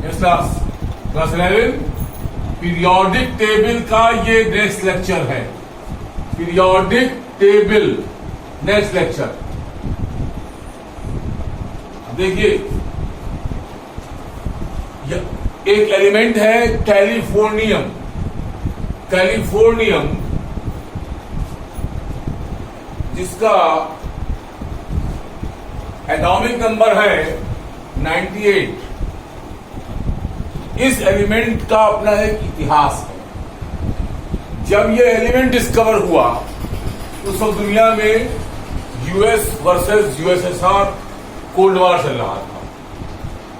Class 11 periodic table का ये next lecture है। Periodic table next lecture. देखिए एक एलिमेंट है कैलिफोर्नियम। कैलिफोर्नियम जिसका एटॉमिक नंबर है 98। इस एलिमेंट का अपना एक इतिहास है। जब यह एलिमेंट डिस्कवर हुआ उस वक्त दुनिया में US versus USSR cold war चल रहा था।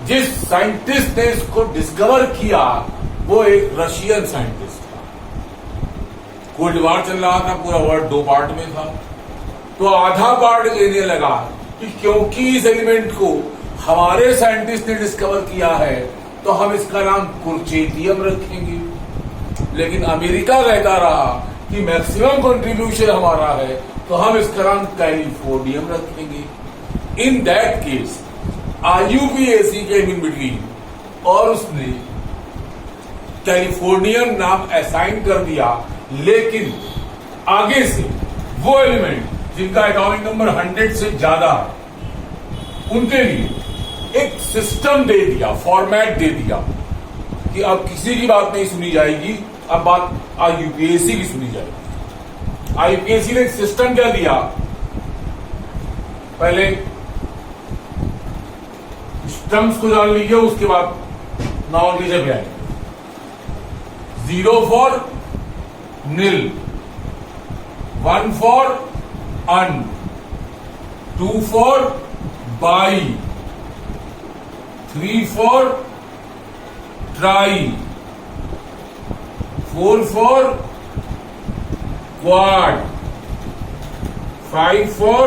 जिस साइंटिस्ट ने इसको डिस्कवर किया वो एक रशियन साइंटिस्ट था। कोल्ड वॉर चल रहा था, पूरा वर्ल्ड 2 पार्ट में था। तो आधा पार्ट लेने लगा कि क्योंकि इस एलिमेंट को हमारे साइंटिस्ट ने डिस्कवर किया है तो हम इसका नाम कुर्चेटियम रखेंगे। लेकिन अमेरिका कहता रहा कि मैक्सिमम कंट्रीब्यूशन हमारा है तो हम इसका नाम कैलिफोर्नियम रखेंगे। In that case IUPAC came in between और उसने कैलिफोर्नियम नाम असाइन कर दिया। लेकिन आगे से वो एलिमेंट जिनका एटॉमिक नंबर 100 से ज्यादा है उनके लिए एक सिस्टम दे दिया, फॉर्मेट दे दिया कि अब किसी की बात नहीं सुनी जाएगी, अब बात IUPAC की सुनी जाएगी। IUPAC ने एक सिस्टम क्या दिया, पहले स्टम्स को जान लीजिए, उसके बाद नॉमेनक्लेचर पे आएंगे। 0 for nil, 1 for un, 2 for bi, 3 for tri, 4 for quad, 5 for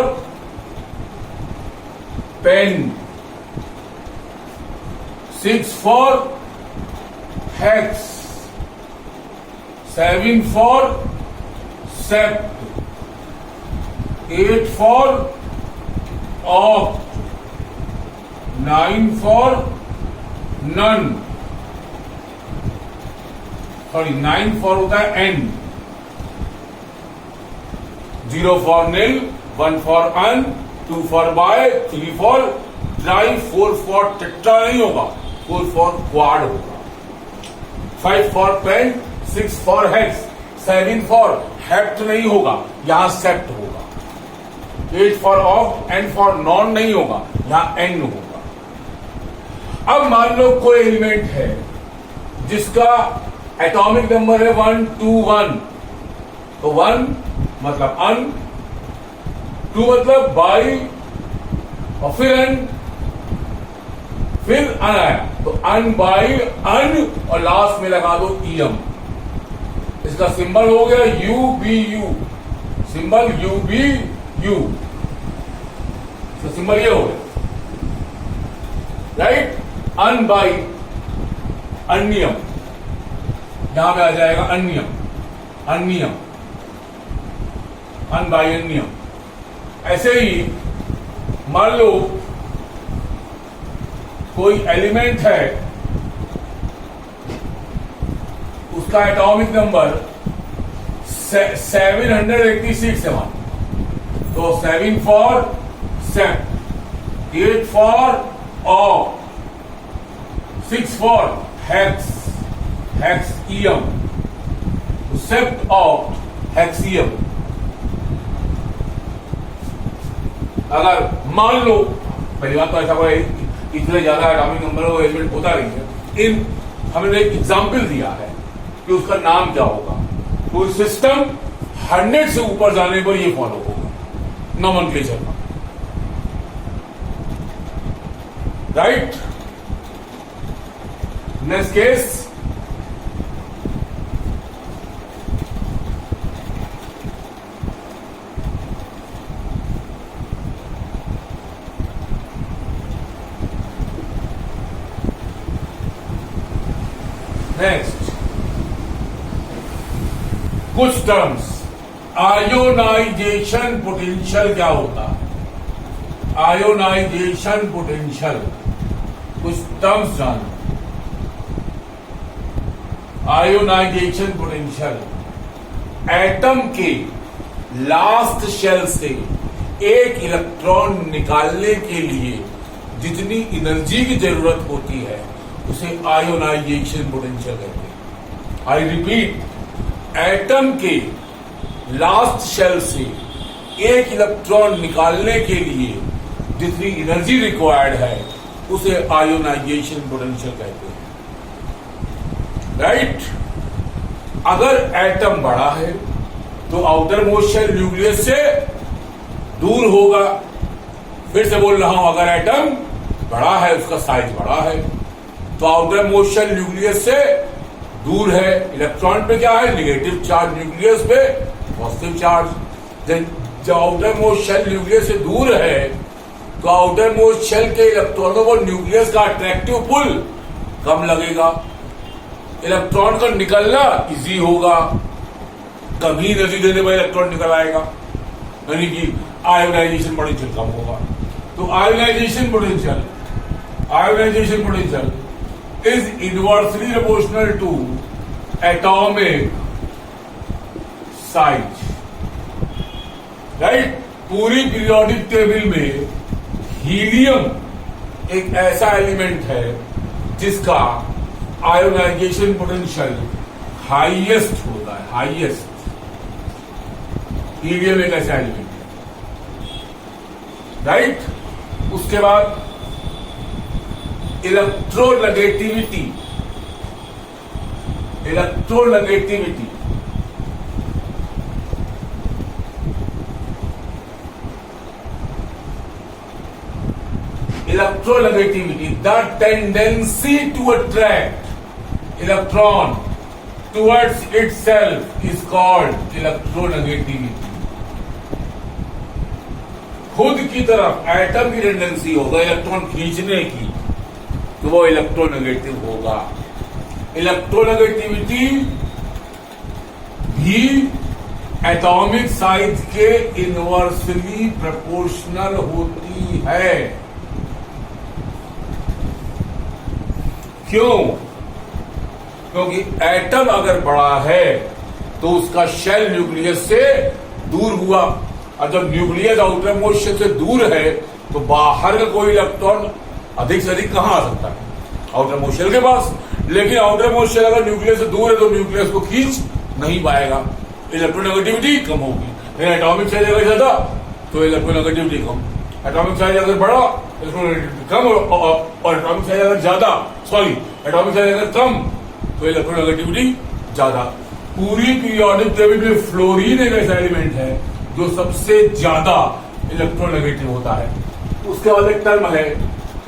pent, 6 for hex, 7 for sept, 8 for oct, 9 for enn, 9 for होता है enn, 0 for nil, 1 for un, 2 for bi, 3 for tri, 4 for tetra नहीं होगा, 4 for quad होगा, 5 for pent, 6 for hex, 7 for hept नहीं होगा, यहां सेप्ट होगा, 8 for off, N for non नहीं होगा, यहां एन होगा। अब मान लो कोई एलिमेंट है जिसका एटॉमिक नंबर है 121, तो 1 मतलब अन, 2 मतलब बाई, और फिर एन, फिर अन आया तो अन बाई अन, और लास्ट में लगा दो ईएम। इसका सिंबल हो गया UBU, सिंबल UBU, तो सिंबल ये हो गया, राइट। अन बाई अन्यम, यहां पे आ जाएगा अन्यम, अन्यम, अन बाई अन्यम। ऐसे ही मान लो कोई एलिमेंट है, उसका एटॉमिक नंबर 786 है, तो 7 फॉर सेप्ट, 8 फॉर ऑफ, 6 फॉर हेक्स, हेक्सियम, सेप्ट ऑफ हेक्सियम। अगर मान लो, पहली बात तो ऐसा कोई इतने ज्यादा एटॉमिक नंबर वो एलिमेंट होता नहीं है, हमने एक एग्जाम्पल दिया है कि उसका नाम क्या होगा, तो सिस्टम 100 से ऊपर जाने पर ये फॉलो होगा नॉमेनक्लेचर का, राइट। नेक्स्ट केस, नेक्स्ट कुछ टर्म्स, आयोनाइजेशन पोटेंशियल क्या होता है, आयोनाइजेशन पोटेंशियल, कुछ टर्म्स जानो। आयोनाइजेशन पोटेंशियल एटम के लास्ट शेल से एक इलेक्ट्रॉन निकालने के लिए जितनी एनर्जी की जरूरत होती है उसे आयोनाइजेशन पोटेंशियल कहते हैं। आई रिपीट, एटम के लास्ट शेल से एक इलेक्ट्रॉन निकालने के लिए जितनी एनर्जी रिक्वायर्ड है उसे आयोनाइजेशन पोटेंशियल कहते हैं। राइट? अगर एटम बड़ा है तो आउटर मोस्ट शेल न्यूक्लियस से दूर होगा। फिर से बोल रहा हूं, अगर एटम बड़ा है, उसका साइज बड़ा है, तो आउटर मोस्ट शेल न्यूक्लियस से दूर है। इलेक्ट्रॉन पे क्या है? निगेटिव चार्ज, न्यूक्लियस पे पॉजिटिव चार्ज। जब आउटर मोस्ट शेल न्यूक्लियस से दूर है तो आउटर मोस्ट शेल के इलेक्ट्रॉनों को न्यूक्लियस का अट्रैक्टिव पुल कम लगेगा, इलेक्ट्रॉन का निकलना इजी होगा, कभी एनर्जी देने पर इलेक्ट्रॉन निकल आएगा, यानी कि आयोनाइजेशन पोटेंशियल कम होगा। तो ionisation potential is inversely proportional to atomic size. Right? पूरी पीरियोडिक टेबल में हीलियम एक ऐसा एलिमेंट है जिसका आयोनाइजेशन पोटेंशियल हाईएस्ट होता है। हाईएस्ट हीलियम एक ऐसा एलिमेंट है। राइट? उसके बाद electronegativity the tendency to attract electron towards itself is called electronegativity। खुद की तरफ एटम की टेंडेंसी होगा इलेक्ट्रॉन खींचने की, तो वो इलेक्ट्रोनेगेटिव होगा। इलेक्ट्रोनेगेटिविटी भी एटॉमिक साइज के इनवर्सली प्रोपोर्शनल होती है। क्यों? क्योंकि एटम अगर बड़ा है तो उसका शेल न्यूक्लियस से दूर हुआ, और जब न्यूक्लियस आउटर मोस्ट शेल से दूर है तो बाहर का कोई इलेक्ट्रॉन अधिक से अधिक कहां आ सकता है? आउटर मोस्ट शेल के पास। लेकिन आउटर मोस्ट शेल अगर न्यूक्लियस से दूर है तो न्यूक्लियस को खींच नहीं पाएगा, इलेक्ट्रोनेगेटिविटी कम होगी। लेकिन एटॉमिक साइज अगर ज्यादा तो इलेक्ट्रोनेगेटिविटी कम, एटॉमिक साइज अगर बड़ा इलेक्ट्रोनेगेटिविटी कम, और एटॉमिक साइज अगर ज्यादा एटॉमिक साइज अगर कम तो इलेक्ट्रोनेगेटिविटी ज्यादा। पूरी पीरियोडिक टेबल में फ्लोरीन एक ऐसा एलिमेंट है जो सबसे ज्यादा इलेक्ट्रोनेगेटिव होता है। उसके बाद एक टर्म है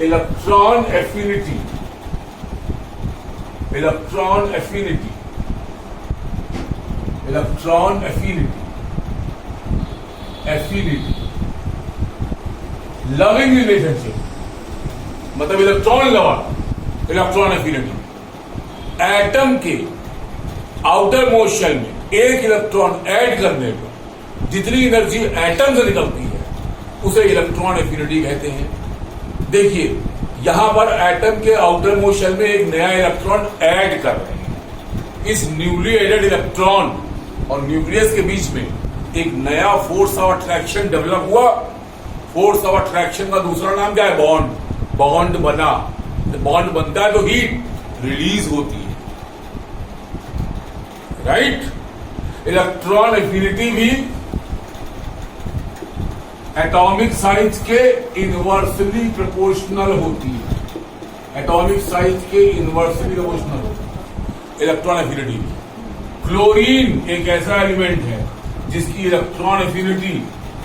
इलेक्ट्रॉन एफिनिटी। लविंग रिलेशनशिप, मतलब electron lover, electron affinity. Atom के आउटर मोस्ट शेल में एक इलेक्ट्रॉन ऐड करने पर जितनी एनर्जी एटम से निकलती है उसे इलेक्ट्रॉन एफिनिटी कहते हैं। देखिए, यहां पर एटम के आउटर मोस्ट शेल में एक नया इलेक्ट्रॉन ऐड कर रहे हैं। इस न्यूली एडेड इलेक्ट्रॉन और न्यूक्लियस के बीच में एक नया फोर्स ऑफ अट्रैक्शन डेवलप हुआ। फोर्स ऑफ अट्रैक्शन का दूसरा नाम क्या है? बॉन्ड। बॉन्ड बना, बॉन्ड बनता है तो हीट रिलीज होती है। राइट? इलेक्ट्रॉन एफिनिटी भी एटॉमिक साइज के इनवर्सली प्रोपोर्शनल होती है। एटॉमिक साइज के इनवर्सली प्रोपोर्शनल होती है इलेक्ट्रॉन एफिनिटी। क्लोरीन एक ऐसा एलिमेंट है जिसकी इलेक्ट्रॉन एफिनिटी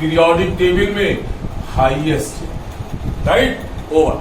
पीरियोडिक टेबल में हाईएस्ट है। राइट? ओवर।